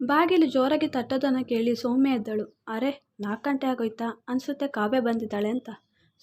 ಬಾಗಿಲು ಜೋರಾಗಿ ತಟ್ಟೋದನ್ನು ಕೇಳಿ ಸೌಮ್ಯ ಎದ್ದಳು. ಅರೆ, 4 ಗಂಟೆ ಆಗೋಯ್ತಾ ಅನ್ಸುತ್ತೆ, ಕಾವ್ಯ ಬಂದಿದ್ದಾಳೆ ಅಂತ.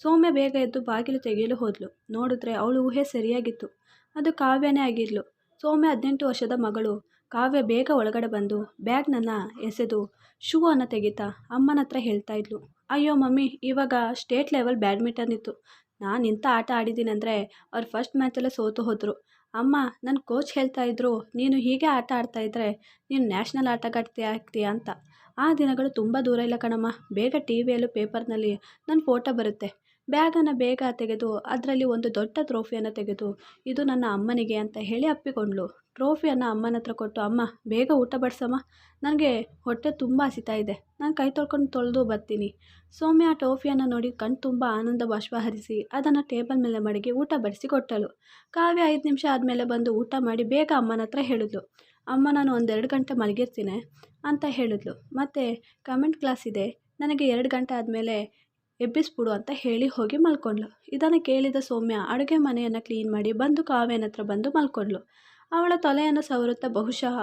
ಸೌಮ್ಯ ಬೇಗ ಎದ್ದು ಬಾಗಿಲು ತೆಗೆಯಲು ಹೋದ್ಲು. ನೋಡಿದ್ರೆ ಅವಳು ಊಹೆ ಸರಿಯಾಗಿತ್ತು. ಅದು ಕಾವ್ಯನೇ ಆಗಿದ್ಲು. ಸೌಮ್ಯ 18 ವರ್ಷದ ಮಗಳು. ಕಾವ್ಯ ಬೇಗ ಒಳಗಡೆ ಬಂದು ಬ್ಯಾಗ್ನನ್ನು ಎಸೆದು ಶೂ ಅನ್ನು ತೆಗಿತಾ ಅಮ್ಮನ ಹತ್ರ ಹೇಳ್ತಾ ಇದ್ಲು. ಅಯ್ಯೋ ಮಮ್ಮಿ, ಇವಾಗ ಸ್ಟೇಟ್ ಲೆವೆಲ್ ಬ್ಯಾಡ್ಮಿಂಟನ್ ಇತ್ತು. ನಾನು ಇಂಥ ಆಟ ಆಡಿದ್ದೀನಿ ಅಂದರೆ ಅವ್ರು ಫಸ್ಟ್ ಮ್ಯಾಚಲ್ಲೇ ಸೋತು ಹೋದರು. ಅಮ್ಮ, ನನ್ನ ಕೋಚ್ ಹೇಳ್ತಾ ಇದ್ರು, ನೀನು ಹೀಗೆ ಆಟ ಆಡ್ತಾ ಇದ್ದರೆ ನೀನು ನ್ಯಾಷನಲ್ ಆಟಗಾರ್ತಿ ಆಗ್ತೀಯಾ ಅಂತ. ಆ ದಿನಗಳು ತುಂಬ ದೂರ ಇಲ್ಲ ಕಣಮ್ಮ. ಬೇಗ ಟಿ ವಿಯಲ್ಲೂ ಪೇಪರ್ನಲ್ಲಿ ನನ್ನ ಫೋಟೋ ಬರುತ್ತೆ. ಬ್ಯಾಗನ್ನು ಬೇಗ ತೆಗೆದು ಅದರಲ್ಲಿ ಒಂದು ದೊಡ್ಡ ಟ್ರೋಫಿಯನ್ನು ತೆಗೆದು, ಇದು ನನ್ನ ಅಮ್ಮನಿಗೆ ಅಂತ ಹೇಳಿ ಅಪ್ಪಿಕೊಂಡ್ಳು. ಟ್ರೋಫಿಯನ್ನು ಅಮ್ಮನ ಹತ್ರ ಕೊಟ್ಟು, ಅಮ್ಮ ಬೇಗ ಊಟ ಬಡಿಸಮ್ಮ, ನನಗೆ ಹೊಟ್ಟೆ ತುಂಬ ಹಸಿತಾ ಇದೆ, ನಾನು ಕೈ ತೊಳ್ಕೊಂಡು ತೊಳೆದು ಬರ್ತೀನಿ. ಸೌಮ್ಯ ಆ ಟ್ರೋಫಿಯನ್ನು ನೋಡಿ ಕಣ್ ತುಂಬ ಆನಂದ ಬಾಷ್ಪ ಹರಿಸಿ ಅದನ್ನು ಟೇಬಲ್ ಮೇಲೆ ಮಡಗಿ ಊಟ ಬಡಿಸಿ ಕೊಟ್ಟಳು. ಕಾವ್ಯ 5 ನಿಮಿಷ ಆದಮೇಲೆ ಬಂದು ಊಟ ಮಾಡಿ ಬೇಗ ಅಮ್ಮನ ಹತ್ರ ಹೇಳಿದ್ಲು. ಅಮ್ಮ, ನಾನು 1-2 ಗಂಟೆ ಮಲಗಿರ್ತೀನಿ ಅಂತ ಹೇಳಿದ್ಲು. ಮತ್ತು ಕಮೆಂಟ್ ಕ್ಲಾಸ್ ಇದೆ, ನನಗೆ 2 ಗಂಟೆ ಆದಮೇಲೆ ಎಬ್ಬಿಸ್ಬಿಡು ಅಂತ ಹೇಳಿ ಹೋಗಿ ಮಲ್ಕೊಂಡ್ಳು. ಇದನ್ನು ಕೇಳಿದ ಸೌಮ್ಯ ಅಡುಗೆ ಮನೆಯನ್ನು ಕ್ಲೀನ್ ಮಾಡಿ ಬಂದು ಕಾವ್ಯನ ಹತ್ರ ಬಂದು ಮಲ್ಕೊಂಡ್ಳು. ಅವಳ ತಲೆಯನ್ನು ಸವರುತ್ತಾ, ಬಹುಶಃ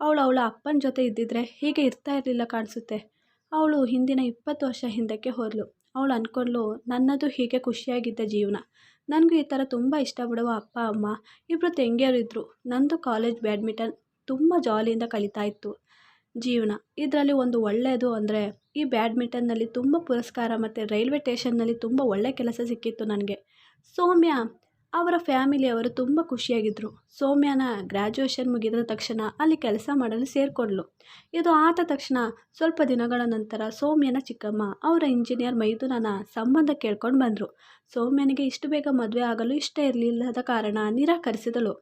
ಅವಳ ಅಪ್ಪನ ಜೊತೆ ಇದ್ದಿದ್ರೆ ಹೀಗೆ ಇರ್ತಾ ಇರಲಿಲ್ಲ ಕಾಣಿಸುತ್ತೆ. ಅವಳು ಹಿಂದಿನ 20 ವರ್ಷ ಹಿಂದಕ್ಕೆ ಹೋದ್ಲು. ಅವಳು ಅಂದ್ಕೊಂಡ್ಳು, ನನ್ನದು ಹೀಗೆ ಖುಷಿಯಾಗಿದ್ದ ಜೀವನ. ನನಗೂ ಈ ಥರ ತುಂಬ ಇಷ್ಟಪಡುವ ಅಪ್ಪ ಅಮ್ಮ ಇಬ್ಬರು ತಂಗಿಯರಿದ್ದರು. ನಂದು ಕಾಲೇಜ್ ಬ್ಯಾಡ್ಮಿಂಟನ್ ತುಂಬ ಜಾಲಿಯಿಂದ ಕಳೀತಾ ಇತ್ತು ಜೀವನ. ಇದರಲ್ಲಿ ಒಂದು ಒಳ್ಳೆಯದು ಅಂದರೆ ಈ ಬ್ಯಾಡ್ಮಿಂಟನ್ನಲ್ಲಿ ತುಂಬ ಪುರಸ್ಕಾರ ಮತ್ತು ರೈಲ್ವೆ ಸ್ಟೇಷನ್ನಲ್ಲಿ ತುಂಬ ಒಳ್ಳೆಯ ಕೆಲಸ ಸಿಕ್ಕಿತ್ತು ನನಗೆ. ಸೌಮ್ಯ ಅವರ ಫ್ಯಾಮಿಲಿಯವರು ತುಂಬ ಖುಷಿಯಾಗಿದ್ದರು. ಸೌಮ್ಯನ ಗ್ರ್ಯಾಜುಯೇಷನ್ ಮುಗಿದ ತಕ್ಷಣ ಅಲ್ಲಿ ಕೆಲಸ ಮಾಡಲು ಸೇರಿಕೊಂಡ್ಳು. ಇದು ಆದ ತಕ್ಷಣ ಸ್ವಲ್ಪ ದಿನಗಳ ನಂತರ ಸೌಮ್ಯನ ಚಿಕ್ಕಮ್ಮ ಅವರ ಇಂಜಿನಿಯರ್ ಮೈದುನನ ಸಂಬಂಧ ಕೇಳ್ಕೊಂಡು ಬಂದರು. ಸೌಮ್ಯನಿಗೆ ಇಷ್ಟು ಬೇಗ ಮದುವೆ ಆಗಲು ಇಷ್ಟ ಇರಲಿಲ್ಲದ ಕಾರಣ ನಿರಾಕರಿಸಿದಳು.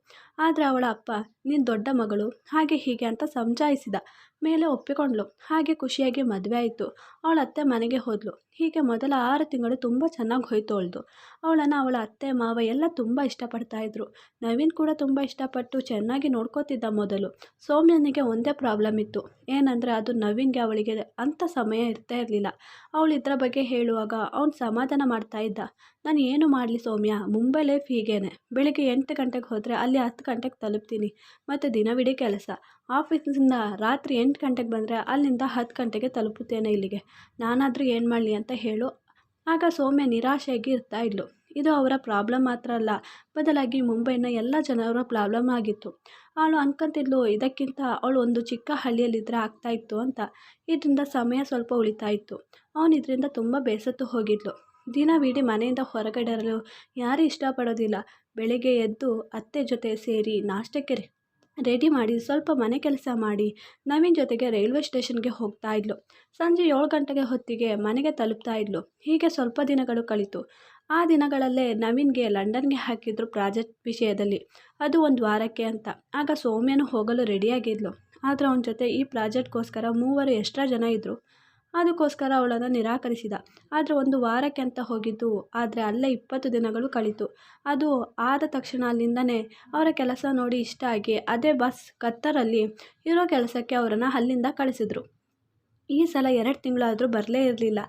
ಆದರೆ ಅವಳ ಅಪ್ಪ, ನೀನು ದೊಡ್ಡ ಮಗಳು, ಹಾಗೆ ಹೀಗೆ ಅಂತ ಸಮಜಾಯಿಸಿದ ಮೇಲೆ ಒಪ್ಪಿಕೊಂಡ್ಳು. ಹಾಗೆ ಖುಷಿಯಾಗಿ ಮದುವೆ ಆಯಿತು. ಅವಳ ಅತ್ತೆ ಮನೆಗೆ ಹೋದ್ಲು. ಹೀಗೆ ಮೊದಲ 6 ತಿಂಗಳು ತುಂಬ ಚೆನ್ನಾಗಿ ಹೋಯ್ತು ಅವಳದು. ಅವಳನ್ನು ಅವಳ ಅತ್ತೆ ಮಾವ ಎಲ್ಲ ತುಂಬ ಇಷ್ಟಪಡ್ತಾಯಿದ್ರು. ನವೀನ್ ಕೂಡ ತುಂಬ ಇಷ್ಟಪಟ್ಟು ಚೆನ್ನಾಗಿ ನೋಡ್ಕೋತಿದ್ದ ಮೊದಲು. ಸೌಮ್ಯನಿಗೆ ಒಂದೇ ಪ್ರಾಬ್ಲಮ್ ಇತ್ತು, ಏನಂದರೆ ಅದು ನವೀನ್ಗೆ ಅವಳಿಗೆ ಅಂಥ ಸಮಯ ಇರ್ತಾ ಇರಲಿಲ್ಲ. ಅವಳು ಇದರ ಬಗ್ಗೆ ಹೇಳುವಾಗ ಅವನು ಸಮಾಧಾನ ಮಾಡ್ತಾ ಇದ್ದ. ನಾನು ಏನು ಮಾಡಲಿ ಸೌಮ್ಯ, ಮುಂಬೈ ಲೈಫ್ ಹೀಗೇನೆ. ಬೆಳಿಗ್ಗೆ 8 ಗಂಟೆಗೆ ಹೋದರೆ ಅಲ್ಲಿ 10 ಗಂಟೆಗೆ ತಲುಪ್ತೀನಿ. ಮತ್ತು ದಿನವಿಡೀ ಕೆಲಸ. ಆಫೀಸಿಂದ ರಾತ್ರಿ 8 ಗಂಟೆಗೆ ಬಂದರೆ ಅಲ್ಲಿಂದ 10 ಗಂಟೆಗೆ ತಲುಪುತ್ತೇನೆ ಇಲ್ಲಿಗೆ. ನಾನಾದರೂ ಏನು ಮಾಡಲಿ ಅಂತ ಹೇಳು. ಆಗ ಸೌಮ್ಯ ನಿರಾಶೆಯಾಗಿ ಇರ್ತಾ ಇದ್ಲು. ಇದು ಅವರ ಪ್ರಾಬ್ಲಮ್ ಮಾತ್ರ ಅಲ್ಲ, ಬದಲಾಗಿ ಮುಂಬೈನ ಎಲ್ಲ ಜನರ ಪ್ರಾಬ್ಲಮ್ ಆಗಿತ್ತು. ಅವಳು ಅನ್ಕೊಂತಿದ್ಲು, ಇದಕ್ಕಿಂತ ಅವಳು ಒಂದು ಚಿಕ್ಕ ಹಳ್ಳಿಯಲ್ಲಿದ್ದರೆ ಆಗ್ತಾಯಿತ್ತು ಅಂತ. ಇದರಿಂದ ಸಮಯ ಸ್ವಲ್ಪ ಉಳಿತಾಯಿತ್ತು. ಅವನು ಇದರಿಂದ ತುಂಬ ಬೇಸತ್ತು ಹೋಗಿದ್ಲು. ದಿನವಿಡೀ ಮನೆಯಿಂದ ಹೊರಗಡೆ ಇರಲು ಯಾರೂ ಇಷ್ಟಪಡೋದಿಲ್ಲ. ಬೆಳಿಗ್ಗೆ ಎದ್ದು ಅತ್ತೆ ಜೊತೆ ಸೇರಿ ನಾಷ್ಟಕ್ಕೆ ರೆಡಿ ಮಾಡಿ ಸ್ವಲ್ಪ ಮನೆ ಕೆಲಸ ಮಾಡಿ ನವೀನ್ ಜೊತೆಗೆ ರೈಲ್ವೆ ಸ್ಟೇಷನ್ಗೆ ಹೋಗ್ತಾ ಇದ್ಲು. ಸಂಜೆ 7 ಗಂಟೆಗೆ ಹೊತ್ತಿಗೆ ಮನೆಗೆ ತಲುಪ್ತಾ ಇದ್ಲು. ಹೀಗೆ ಸ್ವಲ್ಪ ದಿನಗಳು ಕಳೀತು. ಆ ದಿನಗಳಲ್ಲೇ ನವೀನ್ಗೆ ಲಂಡನ್ಗೆ ಹಾಕಿದ್ರು ಪ್ರಾಜೆಕ್ಟ್ ವಿಷಯದಲ್ಲಿ, ಅದು 1 ವಾರಕ್ಕೆ ಅಂತ. ಆಗ ಸೌಮ್ಯನು ಹೋಗಲು ರೆಡಿಯಾಗಿದ್ಲು. ಆದರೆ ಅವನ ಜೊತೆ ಈ ಪ್ರಾಜೆಕ್ಟ್ಗೋಸ್ಕರ 3 ಎಕ್ಸ್ಟ್ರಾ ಜನ ಇದ್ದರು. ಅದಕ್ಕೋಸ್ಕರ ಅವಳನ್ನು ನಿರಾಕರಿಸಿದ. ಆದರೆ 1 ವಾರಕ್ಕೆ ಅಂತ ಹೋಗಿದ್ದು, ಆದರೆ ಅಲ್ಲೇ 20 ದಿನಗಳು ಕಳೀತು. ಅದು ಆದ ತಕ್ಷಣ ಅಲ್ಲಿಂದನೇ ಅವರ ಕೆಲಸ ನೋಡಿ ಇಷ್ಟ ಆಗಿ ಅದೇ ಬಸ್ ಕತ್ತರಲ್ಲಿ ಇರೋ ಕೆಲಸಕ್ಕೆ ಅವರನ್ನು ಅಲ್ಲಿಂದ ಕಳಿಸಿದ್ರು. ಈ ಸಲ 2 ತಿಂಗಳಾದರೂ ಬರಲೇ ಇರಲಿಲ್ಲ.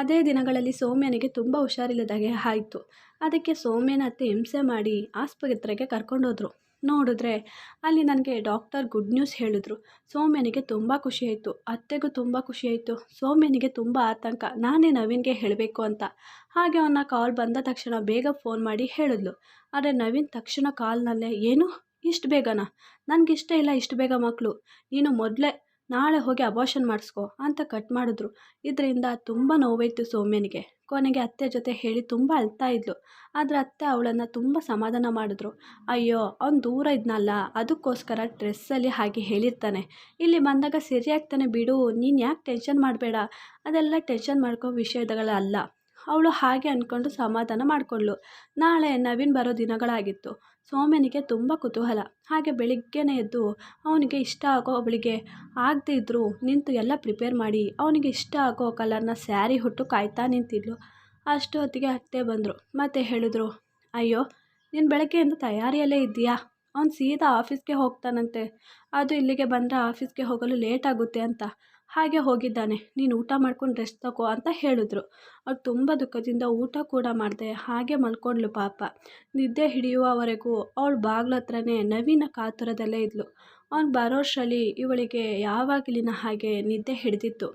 ಅದೇ ದಿನಗಳಲ್ಲಿ ಸೌಮ್ಯನಿಗೆ ತುಂಬ ಹುಷಾರಿಲ್ಲದಾಗೆ ಆಯಿತು. ಅದಕ್ಕೆ ಸೌಮ್ಯನ ಅತ್ತೆ ಹಿಂಸೆ ಮಾಡಿ ಆಸ್ಪತ್ರೆಗೆ ಕರ್ಕೊಂಡೋದ್ರು. ನೋಡಿದ್ರೆ ಅಲ್ಲಿ ನನಗೆ ಡಾಕ್ಟರ್ ಗುಡ್ ನ್ಯೂಸ್ ಹೇಳಿದ್ರು. ಸೌಮ್ಯನಿಗೆ ತುಂಬ ಖುಷಿಯಾಯಿತು, ಅತ್ತೆಗೂ ತುಂಬ ಖುಷಿಯಾಯಿತು. ಸೌಮ್ಯನಿಗೆ ತುಂಬ ಆತಂಕ, ನಾನೇ ನವೀನ್ಗೆ ಹೇಳಬೇಕು ಅಂತ. ಹಾಗೆ ಅವನ ಕಾಲ್ ಬಂದ ತಕ್ಷಣ ಬೇಗ ಫೋನ್ ಮಾಡಿ ಹೇಳಿದ್ಲು. ಆದರೆ ನವೀನ್ ತಕ್ಷಣ ಕಾಲ್ನಲ್ಲೇ, ಏನು ಇಷ್ಟು ಬೇಗನಾ? ನನಗಿಷ್ಟ ಇಲ್ಲ ಇಷ್ಟು ಬೇಗ ಮಕ್ಕಳು. ನೀನು ಮೊದಲೇ ನಾಳೆ ಹೋಗಿ ಅಬಾರ್ಷನ್ ಮಾಡಿಸ್ಕೊ ಅಂತ ಕಟ್ ಮಾಡಿದ್ರು. ಇದರಿಂದ ತುಂಬ ನೋವಾಯಿತು ಸೌಮ್ಯನಿಗೆ. ಕೊನೆಗೆ ಅತ್ತೆ ಜೊತೆ ಹೇಳಿ ತುಂಬ ಅಳ್ತಾ ಇದ್ಲು. ಆದರೆ ಅತ್ತೆ ಅವಳನ್ನು ತುಂಬ ಸಮಾಧಾನ ಮಾಡಿದ್ರು. ಅಯ್ಯೋ, ಅವ್ನು ದೂರ ಇದ್ನಲ್ಲ, ಅದಕ್ಕೋಸ್ಕರ ಡ್ರೆಸ್ಸಲ್ಲಿ ಹಾಗೆ ಹೇಳಿರ್ತಾನೆ. ಇಲ್ಲಿ ಬಂದಾಗ ಸರಿಯಾಗ್ತಾನೆ ಬಿಡು, ನೀನು ಯಾಕೆ ಟೆನ್ಷನ್ ಮಾಡಬೇಡ, ಅದೆಲ್ಲ ಟೆನ್ಷನ್ ಮಾಡ್ಕೋ ವಿಷಯಗಳಲ್ಲ. ಅವಳು ಹಾಗೆ ಅಂದ್ಕೊಂಡು ಸಮಾಧಾನ ಮಾಡಿಕೊಂಡ್ಳು. ನಾಳೆ ನವೀನ್ ಬರೋ ದಿನಗಳಾಗಿತ್ತು. ಸೌಮ್ಯನಿಗೆ ತುಂಬ ಕುತೂಹಲ. ಹಾಗೆ ಬೆಳಿಗ್ಗೆನೇ ಎದ್ದು ಅವನಿಗೆ ಇಷ್ಟ ಆಗೋ, ಅವಳಿಗೆ ಆಗದೇ ಇದ್ದರೂ ನಿಂತು ಎಲ್ಲ ಪ್ರಿಪೇರ್ ಮಾಡಿ ಅವನಿಗೆ ಇಷ್ಟ ಆಗೋ ಕಲರ್ನ ಸ್ಯಾರಿ ಹುಟ್ಟು ಕಾಯ್ತಾ ನಿಂತಿದ್ಲು. ಅಷ್ಟು ಹೊತ್ತಿಗೆ ಅತ್ತೆ ಬಂದರು. ಮತ್ತೆ ಹೇಳಿದ್ರು, ಅಯ್ಯೋ, ನೀನು ಬೆಳಗ್ಗೆಯಿಂದ ತಯಾರಿಯಲ್ಲೇ ಇದ್ದೀಯಾ? ಅವ್ನು ಸೀದಾ ಆಫೀಸ್ಗೆ ಹೋಗ್ತಾನಂತೆ. ಅದು ಇಲ್ಲಿಗೆ ಬಂದರೆ ಆಫೀಸ್ಗೆ ಹೋಗಲು ಲೇಟ್ ಆಗುತ್ತೆ ಅಂತ. ಹಾಗೆ ಹೋಗಿದ್ದಾನೆ. ನೀನು ಊಟ ಮಾಡ್ಕೊಂಡು ರೆಸ್ಟ್ ತಗೋ ಅಂತ ಹೇಳಿದ್ರು. ಅವ್ಳು ತುಂಬ ದುಃಖದಿಂದ ಊಟ ಕೂಡ ಮಾಡಿದೆ ಹಾಗೆ ಮಲ್ಕೊಂಡ್ಳು ಪಾಪ. ನಿದ್ದೆ ಹಿಡಿಯುವವರೆಗೂ ಅವಳು ಬಾಗ್ಲ ಹತ್ರನೇ ನವೀನ ಕಾತುರದಲ್ಲೇ ಇದ್ಲು. ಅವನು ಬರೋಷ್ಟರಲ್ಲಿ ಇವಳಿಗೆ ಯಾವಾಗಲಿನ ಹಾಗೆ ನಿದ್ದೆ ಹಿಡಿದಿತ್ತು.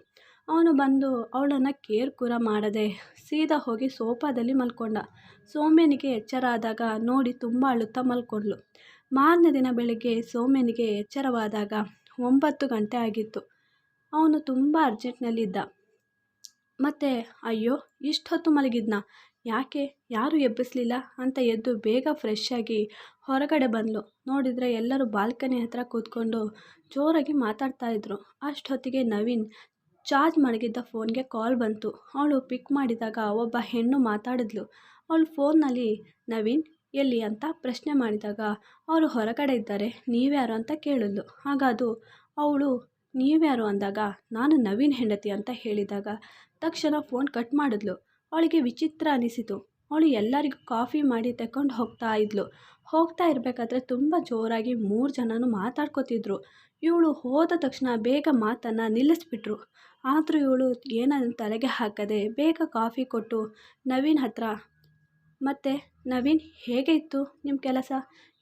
ಅವನು ಬಂದು ಅವಳನ್ನು ಕೇರ್ ಕೂಡ ಮಾಡದೆ ಸೀದಾ ಹೋಗಿ ಸೋಫಾದಲ್ಲಿ ಮಲ್ಕೊಂಡ. ಸೌಮ್ಯನಿಗೆ ಎಚ್ಚರ ಆದಾಗ ನೋಡಿ ತುಂಬ ಅಳುತ್ತಾ ಮಲ್ಕೊಂಡ್ಳು. ಮಾರನೇ ದಿನ ಬೆಳಗ್ಗೆ ಸೌಮ್ಯನಿಗೆ ಎಚ್ಚರವಾದಾಗ 9 ಗಂಟೆ ಆಗಿತ್ತು. ಅವನು ತುಂಬ ಅರ್ಜೆಂಟ್ನಲ್ಲಿದ್ದ. ಮತ್ತು ಅಯ್ಯೋ ಇಷ್ಟೊತ್ತು ಮಲಗಿದ್ನಾ, ಯಾಕೆ ಯಾರೂ ಎಬ್ಬಿಸಲಿಲ್ಲ ಅಂತ ಎದ್ದು ಬೇಗ ಫ್ರೆಶ್ ಆಗಿ ಹೊರಗಡೆ ಬಂದಳು. ನೋಡಿದರೆ ಎಲ್ಲರೂ ಬಾಲ್ಕನಿ ಹತ್ರ ಕೂತ್ಕೊಂಡು ಜೋರಾಗಿ ಮಾತಾಡ್ತಾ ಇದ್ರು. ಅಷ್ಟೊತ್ತಿಗೆ ನವೀನ್ ಚಾರ್ಜ್ ಮಡಗಿದ್ದ ಫೋನ್ಗೆ ಕಾಲ್ ಬಂತು. ಅವಳು ಪಿಕ್ ಮಾಡಿದಾಗ ಒಬ್ಬ ಹೆಣ್ಣು ಮಾತಾಡಿದ್ಲು. ಅವಳು ಫೋನ್ನಲ್ಲಿ ನವೀನ್ ಎಲ್ಲಿ ಅಂತ ಪ್ರಶ್ನೆ ಮಾಡಿದಾಗ ಅವರು ಹೊರಗಡೆ ಇದ್ದಾರೆ, ನೀವ್ಯಾರು ಅಂತ ಕೇಳಿದ್ಲು. ಆಗ ಅವಳು ನೀವ್ಯಾರು ಅಂದಾಗ ನಾನು ನವೀನ್ ಹೆಂಡತಿ ಅಂತ ಹೇಳಿದಾಗ ತಕ್ಷಣ ಫೋನ್ ಕಟ್ ಮಾಡಿದ್ಲು. ಅವಳಿಗೆ ವಿಚಿತ್ರ ಅನಿಸಿತು. ಅವಳು ಎಲ್ಲರಿಗೂ ಕಾಫಿ ಮಾಡಿ ತಗೊಂಡು ಹೋಗ್ತಾ ಇರಬೇಕಾದ್ರೆ ತುಂಬ ಜೋರಾಗಿ 3 ಜನನು ಮಾತಾಡ್ಕೋತಿದ್ರು. ಇವಳು ಹೋದ ತಕ್ಷಣ ಬೇಗ ಮಾತನ್ನು ನಿಲ್ಲಿಸ್ಬಿಟ್ರು. ಆದರೂ ಇವಳು ಏನನ್ನು ತಲೆಗೆ ಹಾಕದೆ ಬೇಗ ಕಾಫಿ ಕೊಟ್ಟು ನವೀನ್ ಹತ್ರ ಮತ್ತೆ ನವೀನ್ ಹೇಗೆ ಇತ್ತು ನಿಮ್ಮ ಕೆಲಸ,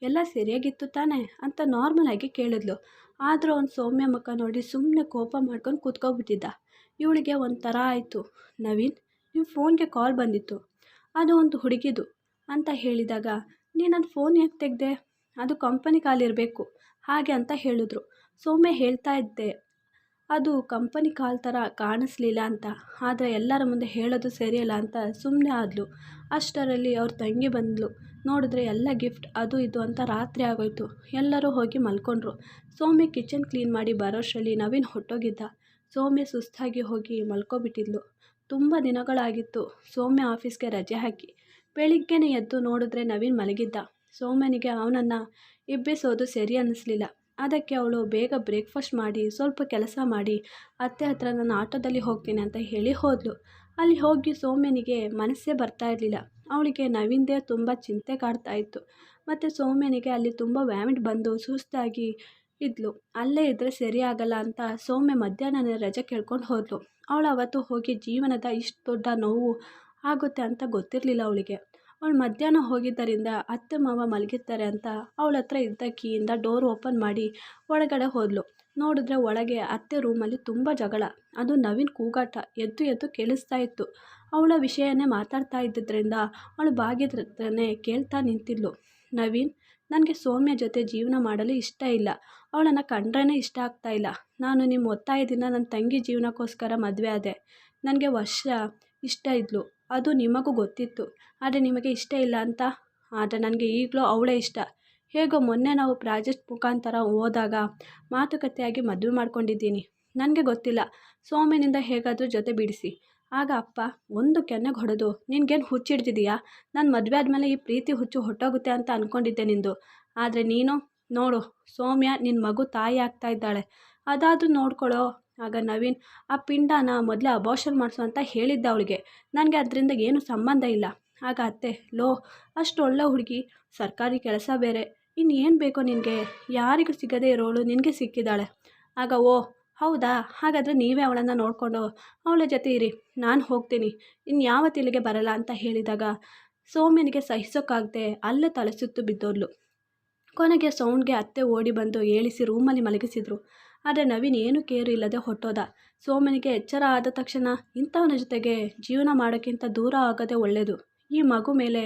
ಎಲ್ಲ ಸರಿಯಾಗಿತ್ತು ತಾನೇ ಅಂತ ನಾರ್ಮಲಾಗಿ ಕೇಳಿದ್ಲು. ಆದರೂ ಅವ್ನು ಸೌಮ್ಯ ಮುಖ ನೋಡಿ ಸುಮ್ಮನೆ ಕೋಪ ಮಾಡ್ಕೊಂಡು ಕೂತ್ಕೊಬಿಟ್ಟಿದ್ದ. ಇವಳಿಗೆ ಒಂಥರ ಆಯಿತು. ನವೀನ್ ನಿಮ್ಮ ಫೋನ್ಗೆ ಕಾಲ್ ಬಂದಿತ್ತು, ಅದು ಒಂದು ಹುಡುಗಿದು ಅಂತ ಹೇಳಿದಾಗ ನೀನು ನನ್ನ ಫೋನ್ ಯಾಕೆ ತೆಗೆದೆ, ಅದು ಕಂಪನಿ ಕಾಲ್ ಇರಬೇಕು ಹಾಗೆ ಅಂತ ಹೇಳಿದ್ರು. ಸೌಮ್ಯ ಹೇಳ್ತಾ ಇದ್ದೆ ಅದು ಕಂಪನಿ ಕಾಲ್ ಥರ ಕಾಣಿಸ್ಲಿಲ್ಲ ಅಂತ, ಆದರೆ ಎಲ್ಲರ ಮುಂದೆ ಹೇಳೋದು ಸರಿಯಲ್ಲ ಅಂತ ಸುಮ್ಮನೆ ಆದಳು. ಅಷ್ಟರಲ್ಲಿ ಅವ್ರ ತಂಗಿ ಬಂದಳು. ನೋಡಿದ್ರೆ ಎಲ್ಲ ಗಿಫ್ಟ್ ಅದು ಇದು ಅಂತ ರಾತ್ರಿ ಆಗೋಯ್ತು. ಎಲ್ಲರೂ ಹೋಗಿ ಮಲ್ಕೊಂಡ್ರು. ಸೌಮ್ಯ ಕಿಚನ್ ಕ್ಲೀನ್ ಮಾಡಿ ಬರೋಷ್ಟರಲ್ಲಿ ನವೀನ್ ಹೊಟ್ಟೋಗಿದ್ದ. ಸೌಮ್ಯ ಸುಸ್ತಾಗಿ ಹೋಗಿ ಮಲ್ಕೊಬಿಟ್ಟಿದ್ಲು. ತುಂಬ ದಿನಗಳಾಗಿತ್ತು ಸೌಮ್ಯ ಆಫೀಸ್ಗೆ ರಜೆ ಹಾಕಿ. ಬೆಳಿಗ್ಗೆನೇ ಎದ್ದು ನೋಡಿದ್ರೆ ನವೀನ್ ಮಲಗಿದ್ದ. ಸೌಮ್ಯನಿಗೆ ಅವನನ್ನು ಎಬ್ಬಿಸೋದು ಸರಿ ಅನ್ನಿಸ್ಲಿಲ್ಲ. ಅದಕ್ಕೆ ಅವಳು ಬೇಗ ಬ್ರೇಕ್ಫಾಸ್ಟ್ ಮಾಡಿ ಸ್ವಲ್ಪ ಕೆಲಸ ಮಾಡಿ ಅತ್ತೆ ಹತ್ರ ನಾನು ಆಟೋದಲ್ಲಿ ಹೋಗ್ತೀನಿ ಅಂತ ಹೇಳಿ ಹೋದಳು. ಅಲ್ಲಿ ಹೋಗಿ ಸೌಮ್ಯನಿಗೆ ಮನಸ್ಸೇ ಬರ್ತಾ ಇರಲಿಲ್ಲ. ಅವಳಿಗೆ ನವೀನ್ದೇ ತುಂಬ ಚಿಂತೆ ಕಾಡ್ತಾ ಇತ್ತು. ಮತ್ತು ಸೌಮ್ಯನಿಗೆ ಅಲ್ಲಿ ತುಂಬ ವ್ಯಾಮಿಟ್ ಬಂದು ಸುಸ್ತಾಗಿ ಇದ್ಲು. ಅಲ್ಲೇ ಇದ್ದರೆ ಸರಿ ಆಗಲ್ಲ ಅಂತ ಸೌಮ್ಯ ಮಧ್ಯಾಹ್ನನೇ ರಜೆ ಕೇಳ್ಕೊಂಡು ಹೋದಳು. ಅವಳು ಅವತ್ತು ಹೋಗಿ ಜೀವನದ ಇಷ್ಟು ದೊಡ್ಡ ನೋವು ಆಗುತ್ತೆ ಅಂತ ಗೊತ್ತಿರಲಿಲ್ಲ ಅವಳಿಗೆ. ಅವಳು ಮಧ್ಯಾಹ್ನ ಹೋಗಿದ್ದರಿಂದ ಅತ್ತೆ ಮಾವ ಮಲಗಿರ್ತಾರೆ ಅಂತ ಅವಳ ಹತ್ರ ಇದ್ದ ಕೀಯಿಂದ ಡೋರ್ ಓಪನ್ ಮಾಡಿ ಒಳಗಡೆ ಹೋದಳು. ನೋಡಿದ್ರೆ ಒಳಗೆ ಅತ್ತೆ ರೂಮಲ್ಲಿ ತುಂಬ ಜಗಳ, ಅದು ನವೀನ್ ಕೂಗಾಟ ಎದ್ದು ಎದ್ದು ಕೇಳಿಸ್ತಾ ಇತ್ತು. ಅವಳ ವಿಷಯನೇ ಮಾತಾಡ್ತಾ ಇದ್ದಿದ್ದರಿಂದ ಅವಳು ಬಾಗಿದ್ರೇ ಕೇಳ್ತಾ ನಿಂತಿದ್ಲು. ನವೀನ್, ನನಗೆ ಸೌಮ್ಯ ಜೊತೆ ಜೀವನ ಮಾಡಲು ಇಷ್ಟ ಇಲ್ಲ, ಅವಳನ್ನು ಕಂಡ್ರೇ ಇಷ್ಟ ಆಗ್ತಾ ಇಲ್ಲ. ನಾನು ನಿಮ್ಮ ಒತ್ತಾಯದಿಂದ ನನ್ನ ತಂಗಿ ಜೀವನಕ್ಕೋಸ್ಕರ ಮದುವೆ ಆದೆ. ನನಗೆ ವರ್ಷ ಇಷ್ಟ ಇದ್ಲು, ಅದು ನಿಮಗೂ ಗೊತ್ತಿತ್ತು. ಆದರೆ ನಿಮಗೆ ಇಷ್ಟ ಇಲ್ಲ ಅಂತ. ಆದರೆ ನನಗೆ ಈಗಲೂ ಅವಳೇ ಇಷ್ಟ. ಹೇಗೋ ಮೊನ್ನೆ ನಾವು ಪ್ರಾಜೆಕ್ಟ್ ಮುಖಾಂತರ ಹೋದಾಗ ಮಾತುಕತೆಯಾಗಿ ಮದುವೆ ಮಾಡ್ಕೊಂಡಿದ್ದೀನಿ. ನನಗೆ ಗೊತ್ತಿಲ್ಲ, ಸೌಮ್ಯನಿಂದ ಹೇಗಾದರೂ ಜೊತೆ ಬಿಡಿಸಿ. ಆಗ ಅಪ್ಪ ಒಂದು ಕೆನ್ನೆಗೆ ಹೊಡೆದು, ನಿನಗೇನು ಹುಚ್ಚಿಡ್ತಿದೆಯಾ, ನಾನು ಮದುವೆ ಆದಮೇಲೆ ಈ ಪ್ರೀತಿ ಹುಚ್ಚು ಹೊಟ್ಟೋಗುತ್ತೆ ಅಂತ ಅಂದ್ಕೊಂಡಿದ್ದೆ ನಿಂದು. ಆದರೆ ನೀನು ನೋಡು, ಸೌಮ್ಯ ನಿನ್ನ ಮಗು ತಾಯಿ ಆಗ್ತಾ ಇದ್ದಾಳೆ, ಅದಾದರೂ ನೋಡ್ಕೊಳ್ಳೋ. ಆಗ ನವೀನ್ ಆ ಪಿಂಡನ ಮೊದಲೇ ಅಬೋಷನ್ ಮಾಡಿಸು ಅಂತ ಹೇಳಿದ್ದೆ ಅವಳಿಗೆ. ನನಗೆ ಅದರಿಂದ ಏನು ಸಂಬಂಧ ಇಲ್ಲ. ಆಗ ಅತ್ತೆ, ಲೋ ಅಷ್ಟು ಒಳ್ಳೆ ಹುಡುಗಿ, ಸರ್ಕಾರಿ ಕೆಲಸ ಬೇರೆ, ಇನ್ನೇನು ಬೇಕೋ ನಿನಗೆ, ಯಾರಿಗೂ ಸಿಗದೇ ಇರೋಳು ನಿನಗೆ ಸಿಕ್ಕಿದ್ದಾಳೆ. ಆಗ ಓ ಹೌದಾ, ಹಾಗಾದರೆ ನೀವೇ ಅವಳನ್ನು ನೋಡಿಕೊಂಡು ಅವಳ ಜೊತೆ ಇರಿ, ನಾನು ಹೋಗ್ತೀನಿ, ಇನ್ಯಾವತ್ತು ಇಲ್ಲಿಗೆ ಬರಲ್ಲ ಅಂತ ಹೇಳಿದಾಗ ಸೌಮ್ಯನಿಗೆ ಸಹಿಸೋಕ್ಕಾಗದೆ ಅಲ್ಲೇ ತಲೆ ಸುತ್ತು ಬಿದ್ದೋದ್ಲು. ಕೊನೆಗೆ ಸೌಂಡ್ಗೆ ಅತ್ತೆ ಓಡಿ ಬಂದು ಏಳಿಸಿ ರೂಮಲ್ಲಿ ಮಲಗಿಸಿದ್ರು. ಆದರೆ ನವೀನ್ ಏನು ಕೇರು ಇಲ್ಲದೆ ಹೊಟ್ಟೋದ. ಸೌಮ್ಯನಿಗೆ ಎಚ್ಚರ ಆದ ತಕ್ಷಣ ಇಂಥವನ ಜೊತೆಗೆ ಜೀವನ ಮಾಡೋಕ್ಕಿಂತ ದೂರ ಆಗೋದೇ ಒಳ್ಳೆಯದು. ಈ ಮಗು ಮೇಲೆ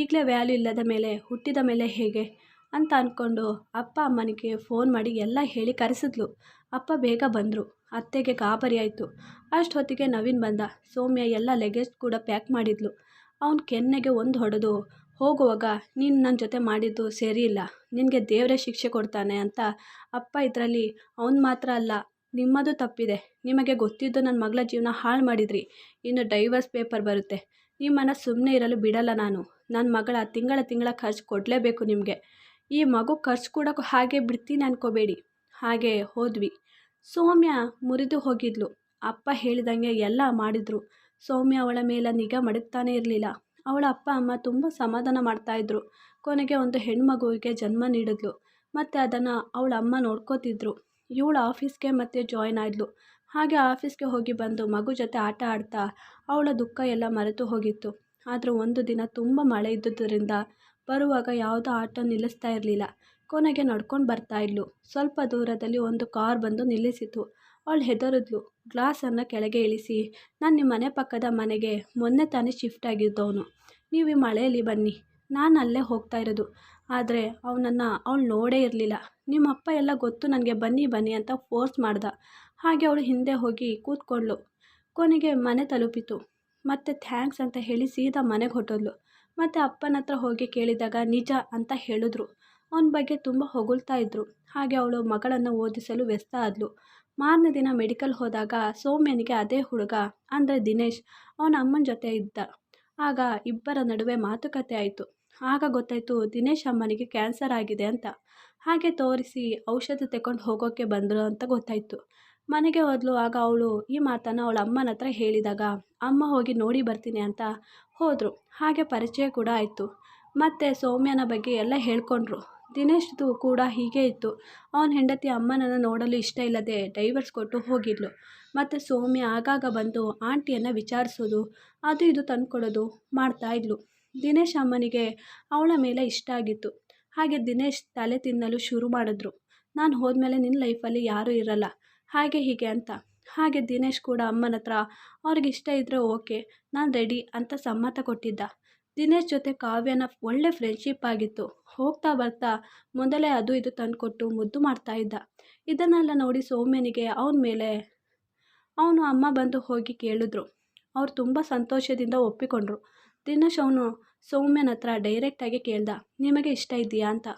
ಈಗಲೇ ವ್ಯಾಲ್ಯೂ ಇಲ್ಲದ ಮೇಲೆ ಹುಟ್ಟಿದ ಮೇಲೆ ಹೇಗೆ ಅಂತ ಅಂದ್ಕೊಂಡು ಅಪ್ಪ ಅಮ್ಮನಿಗೆ ಫೋನ್ ಮಾಡಿ ಎಲ್ಲ ಹೇಳಿ ಕರೆಸಿದ್ಲು. ಅಪ್ಪ ಬೇಗ ಬಂದರು. ಅತ್ತೆಗೆ ಗಾಬರಿ ಆಯಿತು. ಅಷ್ಟೊತ್ತಿಗೆ ನವೀನ್ ಬಂದ. ಸೌಮ್ಯ ಎಲ್ಲ ಲಗೇಜ್ ಕೂಡ ಪ್ಯಾಕ್ ಮಾಡಿದ್ಲು. ಅವನ ಕೆನ್ನೆಗೆ ಒಂದು ಹೊಡೆದು ಹೋಗುವಾಗ, ನೀನು ನನ್ನ ಜೊತೆ ಮಾಡಿದ್ದು ಸರಿ ಇಲ್ಲ, ನಿನಗೆ ದೇವರೇ ಶಿಕ್ಷೆ ಕೊಡ್ತಾನೆ ಅಂತ. ಅಪ್ಪ ಇದರಲ್ಲಿ ಅವನು ಮಾತ್ರ ಅಲ್ಲ, ನಿಮ್ಮದು ತಪ್ಪಿದೆ. ನಿಮಗೆ ಗೊತ್ತಿದ್ದು ನನ್ನ ಮಗಳ ಜೀವನ ಹಾಳು ಮಾಡಿದ್ರಿ. ಇನ್ನು ಡೈವರ್ಸ್ ಪೇಪರ್ ಬರುತ್ತೆ. ನಿಮ್ಮನ್ನು ಸುಮ್ಮನೆ ಇರಲು ಬಿಡಲ್ಲ ನಾನು. ನನ್ನ ಮಗಳ ತಿಂಗಳ ಖರ್ಚು ಕೊಡಲೇಬೇಕು ನಿಮಗೆ. ಈ ಮಗು ಖರ್ಚು ಕೂಡ ಹಾಗೆ ಬಿಡ್ತೀನಿ ಅನ್ಕೋಬೇಡಿ. ಹಾಗೆ ಹೋದ್ವಿ. ಸೌಮ್ಯ ಮುರಿದು ಹೋಗಿದ್ಲು. ಅಪ್ಪ ಹೇಳಿದಂಗೆ ಎಲ್ಲ ಮಾಡಿದ್ರು. ಸೌಮ್ಯ ಅವಳ ಮೇಲೆ ನಿಗಾ ಮಡಗ್ತಾನೆ ಇರಲಿಲ್ಲ. ಅವಳ ಅಪ್ಪ ಅಮ್ಮ ತುಂಬ ಸಮಾಧಾನ ಮಾಡ್ತಾಯಿದ್ರು. ಕೊನೆಗೆ ಒಂದು ಹೆಣ್ಮಗುವಿಗೆ ಜನ್ಮ ನೀಡಿದ್ಲು. ಮತ್ತು ಅದನ್ನು ಅವಳ ಅಮ್ಮ ನೋಡ್ಕೋತಿದ್ರು. ಇವಳು ಆಫೀಸ್ಗೆ ಮತ್ತೆ ಜಾಯ್ನ್ ಆದ್ಲು. ಹಾಗೆ ಆಫೀಸ್ಗೆ ಹೋಗಿ ಬಂದು ಮಗು ಜೊತೆ ಆಟ ಆಡ್ತಾ ಅವಳ ದುಃಖ ಎಲ್ಲ ಮರೆತು ಹೋಗಿತ್ತು. ಆದರೆ ಒಂದು ದಿನ ತುಂಬ ಮಳೆ ಇದ್ದುದರಿಂದ ಬರುವಾಗ ಯಾವುದೋ ಆಟೋ ನಿಲ್ಲಿಸ್ತಾ ಇರಲಿಲ್ಲ. ಕೊನೆಗೆ ನಡ್ಕೊಂಡು ಬರ್ತಾ ಇದ್ಲು. ಸ್ವಲ್ಪ ದೂರದಲ್ಲಿ ಒಂದು ಕಾರ್ ಬಂದು ನಿಲ್ಲಿಸಿತು. ಅವಳು ಹೆದರಿದ್ಲು. ಗ್ಲಾಸನ್ನು ಕೆಳಗೆ ಇಳಿಸಿ, ನಾನು ನಿಮ್ಮ ಮನೆ ಪಕ್ಕದ ಮನೆಗೆ ಮೊನ್ನೆ ತಾನೇ ಶಿಫ್ಟ್ ಆಗಿದ್ದವನು. ನೀವು ಈ ಮಳೆಯಲ್ಲಿ ಬನ್ನಿ, ನಾನು ಅಲ್ಲೇ ಹೋಗ್ತಾ ಇರೋದು. ಆದರೆ ಅವಳು ನೋಡೇ ಇರಲಿಲ್ಲ. ನಿಮ್ಮ ಅಪ್ಪ ಎಲ್ಲ ಗೊತ್ತು ನನಗೆ, ಬನ್ನಿ ಬನ್ನಿ ಅಂತ ಫೋರ್ಸ್ ಮಾಡ್ದ. ಹಾಗೆ ಅವಳು ಹಿಂದೆ ಹೋಗಿ ಕೂತ್ಕೊಂಡ್ಳು. ಕೊನೆಗೆ ಮನೆ ತಲುಪಿತು. ಮತ್ತು ಥ್ಯಾಂಕ್ಸ್ ಅಂತ ಹೇಳಿ ಸೀದಾ ಮನೆಗೆ ಹೊಟ್ಟೋದ್ಲು. ಮತ್ತು ಅಪ್ಪನ ಹತ್ರ ಹೋಗಿ ಕೇಳಿದಾಗ ನಿಜ ಅಂತ ಹೇಳಿದ್ರು. ಅವನ ಬಗ್ಗೆ ತುಂಬ ಹೊಗಳ್ತಾ ಇದ್ರು. ಹಾಗೆ ಅವಳು ಮಗಳನ್ನು ಓದಿಸಲು ವ್ಯಸ್ತ ಆದಳು. ಮಾರನೇ ದಿನ ಮೆಡಿಕಲ್ ಹೋದಾಗ ಸೌಮ್ಯನಿಗೆ ಅದೇ ಹುಡುಗ ಅಂದರೆ ದಿನೇಶ್ ಅವನ ಅಮ್ಮನ ಜೊತೆ ಇದ್ದ. ಆಗ ಇಬ್ಬರ ನಡುವೆ ಮಾತುಕತೆ ಆಯಿತು. ಆಗ ಗೊತ್ತಾಯಿತು ದಿನೇಶ್ ಅಮ್ಮನಿಗೆ ಕ್ಯಾನ್ಸರ್ ಆಗಿದೆ ಅಂತ. ಹಾಗೆ ತೋರಿಸಿ ಔಷಧಿ ತಗೊಂಡು ಹೋಗೋಕ್ಕೆ ಬಂದರು ಅಂತ ಗೊತ್ತಾಯಿತು. ಮನೆಗೆ ಹೋದ್ಲು. ಆಗ ಅವಳು ಈ ಮಾತನ್ನು ಅವಳ ಅಮ್ಮನ ಹತ್ರ ಹೇಳಿದಾಗ ಅಮ್ಮ ಹೋಗಿ ನೋಡಿ ಬರ್ತೀನಿ ಅಂತ ಹೋದರು. ಹಾಗೆ ಪರಿಚಯ ಕೂಡ ಆಯಿತು. ಮತ್ತು ಸೌಮ್ಯನ ಬಗ್ಗೆ ಎಲ್ಲ ಹೇಳ್ಕೊಂಡ್ರು. ದಿನೇಶ್ದು ಕೂಡ ಹೀಗೆ ಇತ್ತು. ಅವನ ಹೆಂಡತಿ ಅಮ್ಮನನ್ನು ನೋಡಲು ಇಷ್ಟ ಇಲ್ಲದೆ ಡೈವರ್ಸ್ ಕೊಟ್ಟು ಹೋಗಿದ್ಲು. ಮತ್ತು ಸೌಮ್ಯ ಆಗಾಗ ಬಂದು ಆಂಟಿಯನ್ನು ವಿಚಾರಿಸೋದು, ಅದು ಇದು ತಂದುಕೊಡೋದು ಮಾಡ್ತಾಯಿದ್ಲು. ದಿನೇಶ್ ಅಮ್ಮನಿಗೆ ಅವಳ ಮೇಲೆ ಇಷ್ಟ ಆಗಿತ್ತು. ಹಾಗೆ ದಿನೇಶ್ ತಲೆ ತಿನ್ನಲು ಶುರು ಮಾಡಿದ್ರು. ನಾನು ಹೋದ್ಮೇಲೆ ನಿನ್ನ ಲೈಫಲ್ಲಿ ಯಾರೂ ಇರಲ್ಲ, ಹಾಗೆ ಹೀಗೆ ಅಂತ. ಹಾಗೆ ದಿನೇಶ್ ಕೂಡ ಅಮ್ಮನ ಹತ್ರ ಅವ್ರಿಗೆ ಇಷ್ಟ ಇದ್ದರೆ ಓಕೆ, ನಾನು ರೆಡಿ ಅಂತ ಸಮ್ಮತ ಕೊಟ್ಟಿದ್ದ. ದಿನೇಶ್ ಜೊತೆ ಕಾವ್ಯನ ಒಳ್ಳೆ ಫ್ರೆಂಡ್ಶಿಪ್ ಆಗಿತ್ತು. ಹೋಗ್ತಾ ಬರ್ತಾ ಮೊದಲೇ ಅದು ಇದು ತಂದುಕೊಟ್ಟು ಮುದ್ದು ಮಾಡ್ತಾ ಇದ್ದ. ಇದನ್ನೆಲ್ಲ ನೋಡಿ ಸೌಮ್ಯನಿಗೆ ಅವನ ಮೇಲೆ ಅವನು ಅಮ್ಮ ಬಂದು ಹೋಗಿ ಕೇಳಿದ್ರು. ಅವ್ರು ತುಂಬ ಸಂತೋಷದಿಂದ ಒಪ್ಪಿಕೊಂಡ್ರು. ದಿನೇಶ್ ಅವನು ಸೌಮ್ಯನ ಹತ್ರ ಡೈರೆಕ್ಟಾಗಿ ಕೇಳ್ದ, ನಿಮಗೆ ಇಷ್ಟ ಇದೆಯಾ ಅಂತ.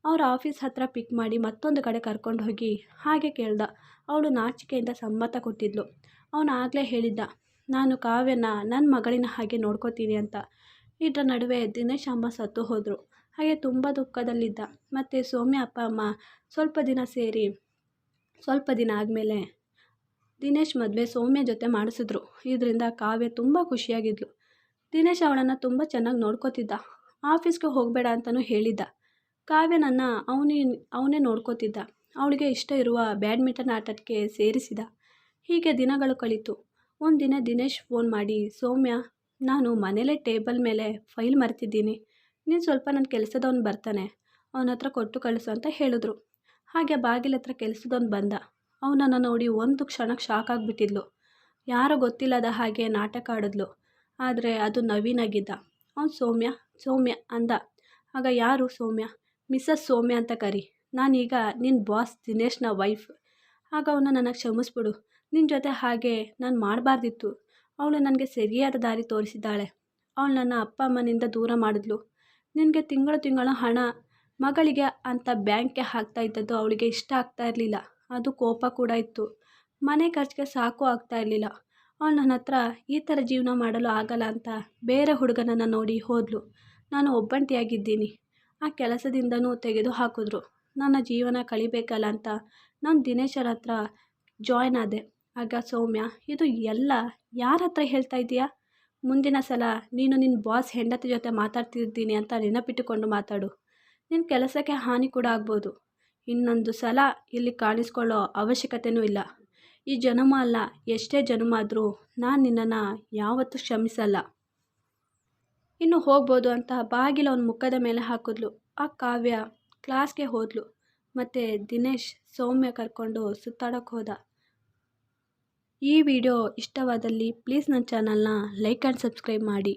ಅವ್ರ ಆಫೀಸ್ ಹತ್ರ ಪಿಕ್ ಮಾಡಿ ಮತ್ತೊಂದು ಕಡೆ ಕರ್ಕೊಂಡು ಹೋಗಿ ಹಾಗೆ ಕೇಳ್ದ. ಅವಳು ನಾಚಿಕೆಯಿಂದ ಸಮ್ಮತ ಕೊಟ್ಟಿದ್ಲು. ಅವನು ಆಗಲೇ ಹೇಳಿದ್ದ, ನಾನು ಕಾವ್ಯನ ನನ್ನ ಮಗಳಿನ ಹಾಗೆ ನೋಡ್ಕೋತೀನಿ ಅಂತ. ಇದರ ನಡುವೆ ದಿನೇಶ್ ಅಮ್ಮ ಸತ್ತು ಹೋದರು. ಹಾಗೆ ತುಂಬ ದುಃಖದಲ್ಲಿದ್ದ. ಮತ್ತು ಸೌಮ್ಯ ಅಪ್ಪ ಅಮ್ಮ ಸ್ವಲ್ಪ ದಿನ ಆದಮೇಲೆ ದಿನೇಶ್ ಮದುವೆ ಸೌಮ್ಯ ಜೊತೆ ಮಾಡಿಸಿದ್ರು. ಇದರಿಂದ ಕಾವ್ಯ ತುಂಬ ಖುಷಿಯಾಗಿದ್ಲು. ದಿನೇಶ್ ಅವಳನ್ನು ತುಂಬ ಚೆನ್ನಾಗಿ ನೋಡ್ಕೋತಿದ್ದ. ಆಫೀಸ್ಗೆ ಹೋಗಬೇಡ ಅಂತಲೂ ಹೇಳಿದ್ದ. ಕಾವ್ಯನನ್ನು ಅವನೇ ನೋಡ್ಕೋತಿದ್ದ. ಅವಳಿಗೆ ಇಷ್ಟ ಇರುವ ಬ್ಯಾಡ್ಮಿಂಟನ್ ಆಟಕ್ಕೆ ಸೇರಿಸಿದ. ಹೀಗೆ ದಿನಗಳು ಕಳೀತು. ಒಂದಿನ ದಿನೇಶ್ ಫೋನ್ ಮಾಡಿ, ಸೌಮ್ಯ, ನಾನು ಮನೇಲೇ ಟೇಬಲ್ ಮೇಲೆ ಫೈಲ್ ಮರೆತಿದ್ದೀನಿ, ನೀನು ಸ್ವಲ್ಪ ನನ್ನ ಕೆಲಸದವನು ಬರ್ತಾನೆ, ಅವನ ಹತ್ರ ಕೊಟ್ಟು ಕಳಿಸು ಅಂತ ಹೇಳಿದ್ರು. ಹಾಗೆ ಬಾಗಿಲ ಹತ್ರ ಕೆಲಸದವನು ಬಂದ. ಅವನನ್ನು ನೋಡಿ ಒಂದು ಕ್ಷಣಕ್ಕೆ ಶಾಕ್ ಆಗಿಬಿಟ್ಟಿದ್ಲು. ಯಾರೋ ಗೊತ್ತಿಲ್ಲದ ಹಾಗೆ ನಾಟಕ ಆಡಿದ್ಲು. ಆದರೆ ಅದು ನವೀನ್ ಆಗಿದ್ದ. ಅವನು ಸೌಮ್ಯ ಅಂದ. ಆಗ ಯಾರು ಸೌಮ್ಯ? ಮಿಸ್ಸಸ್ ಸೌಮ್ಯ ಅಂತ ಕರಿ, ನಾನೀಗ ನಿನ್ನ ಬಾಸ್ ದಿನೇಶ್ನ ವೈಫ್. ಆಗ ಅವನು ನನಗೆ ಕ್ಷಮಿಸ್ಬಿಡು, ನಿನ್ನ ಜೊತೆ ಹಾಗೆ ನಾನು ಮಾಡಬಾರ್ದಿತ್ತು. ಅವಳು ನನಗೆ ಸರಿಯಾದ ದಾರಿ ತೋರಿಸಿದ್ದಾಳೆ. ಅವಳು ನನ್ನ ಅಪ್ಪ ಅಮ್ಮನಿಂದ ದೂರ ಮಾಡಿದ್ಲು. ನಿನಗೆ ತಿಂಗಳು ಹಣ ಮಗಳಿಗೆ ಅಂತ ಬ್ಯಾಂಕ್ಗೆ ಹಾಕ್ತಾ ಇದ್ದದ್ದು ಅವಳಿಗೆ ಇಷ್ಟ ಆಗ್ತಾ ಇರಲಿಲ್ಲ. ಅದು ಕೋಪ ಕೂಡ ಇತ್ತು. ಮನೆ ಖರ್ಚಿಗೆ ಸಾಕು ಆಗ್ತಾ ಇರಲಿಲ್ಲ. ಅವಳು ನನ್ನ ಹತ್ರ ಈ ಥರ ಜೀವನ ಮಾಡಲು ಆಗಲ್ಲ ಅಂತ ಬೇರೆ ಹುಡುಗನನ್ನು ನೋಡಿ ಹೋದ್ಲು. ನಾನು ಒಬ್ಬಂಟಿಯಾಗಿದ್ದೀನಿ. ಆ ಕೆಲಸದಿಂದನೂ ತೆಗೆದು ಹಾಕಿದ್ರು. ನನ್ನ ಜೀವನ ಕಳಿಬೇಕಲ್ಲ ಅಂತ ನಾನು ದಿನೇಶರ ಹತ್ರ ಜಾಯ್ನ್ ಆದೆ. ಆಗ ಸೌಮ್ಯ, ಇದು ಎಲ್ಲ ಯಾರ ಹತ್ರ ಹೇಳ್ತಾ ಇದೀಯಾ? ಮುಂದಿನ ಸಲ ನೀನು ನಿನ್ನ ಬಾಸ್ ಹೆಂಡತಿ ಜೊತೆ ಮಾತಾಡ್ತಿದ್ದೀನಿ ಅಂತ ನೆನಪಿಟ್ಟುಕೊಂಡು ಮಾತಾಡು. ನಿನ್ನ ಕೆಲಸಕ್ಕೆ ಹಾನಿ ಕೂಡ ಆಗ್ಬೋದು. ಇನ್ನೊಂದು ಸಲ ಇಲ್ಲಿ ಕಾಣಿಸ್ಕೊಳ್ಳೋ ಅವಶ್ಯಕತೆಯೂ ಇಲ್ಲ. ಈ ಜನ್ಮ ಅಲ್ಲ, ಎಷ್ಟೇ ಜನ್ಮ ಆದರೂ ನಾನು ನಿನ್ನನ್ನು ಯಾವತ್ತೂ ಕ್ಷಮಿಸಲ್ಲ. ಇನ್ನು ಹೋಗ್ಬೋದು ಅಂತ ಬಾಗಿಲು ಅವನ ಮುಖದ ಮೇಲೆ ಹಾಕಿದ್ಲು. ಆ ಕಾವ್ಯ ಕ್ಲಾಸ್ಗೆ ಹೋದ್ಲು. ಮತ್ತು ದಿನೇಶ್ ಸೌಮ್ಯ ಕರ್ಕೊಂಡು ಸುತ್ತಾಡೋಕ್ಕೆ ಹೋದ. ಈ ವಿಡಿಯೋ ಇಷ್ಟವಾದಲ್ಲಿ ಪ್ಲೀಸ್ ನನ್ನ ಚಾನಲ್ನ ಲೈಕ್ ಆ್ಯಂಡ್ ಸಬ್ಸ್ಕ್ರೈಬ್ ಮಾಡಿ.